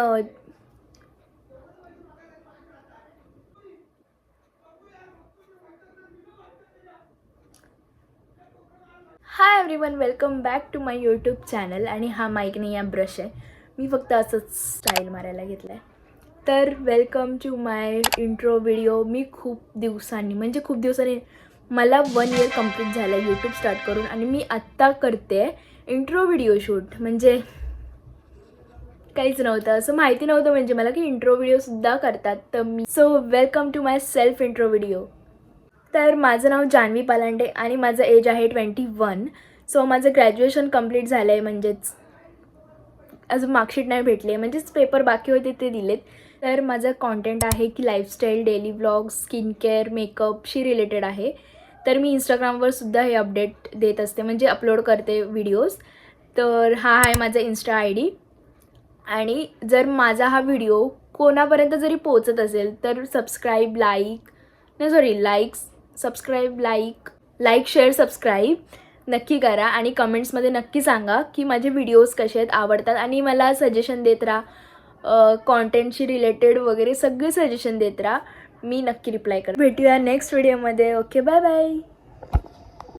High everyone, welcome back to my YouTube channel. आणि हा mic नाही आहे, ब्रश आहे. मी फक्त असंच स्टाईल मारायला घेतला आहे. तर welcome to my intro video. मी खूप दिवसांनी मला 1 इयर कंप्लीट झालं आहे यूट्यूब स्टार्ट करून, आणि मी आत्ता करते इंट्रो व्हिडिओ शूट. म्हणजे काहीच नव्हतं, असं माहिती नव्हतं म्हणजे मला की इंट्रो व्हिडिओसुद्धा करतात. तर so welcome to my self intro video. तर माझं नाव जान्हवी पालांडे आणि माझं एज आहे 21. सो माझं ग्रॅज्युएशन कंप्लीट झालं आहे, म्हणजेच अजून मार्कशीट नाही भेटली आहे, म्हणजेच पेपर बाकी होते ते दिलेत. तर माझं कॉन्टेंट आहे की lifestyle, daily vlogs, skin care, मेकअपशी रिलेटेड आहे. तर मी इंस्टाग्रामवर सुद्धा हे अपडेट देत असते, म्हणजे अपलोड करते व्हिडिओज. तर हा आहे माझा इन्स्टा ID. आणि जर माझा हा व्हिडिओ कोणापर्यंत जरी पोचत असेल तर लाईक शेअर सबस्क्राईब नक्की करा. आणि कमेंट्समध्ये नक्की सांगा की माझे व्हिडिओज कसे आहेत, आवडतात, आणि मला सजेशन देत राहा. कॉन्टेंटशी रिलेटेड वगैरे सगळे सजेशन देत राहा. मी नक्की रिप्लाय करेन. भेटूया नेक्स्ट व्हिडिओमध्ये. Okay, bye bye.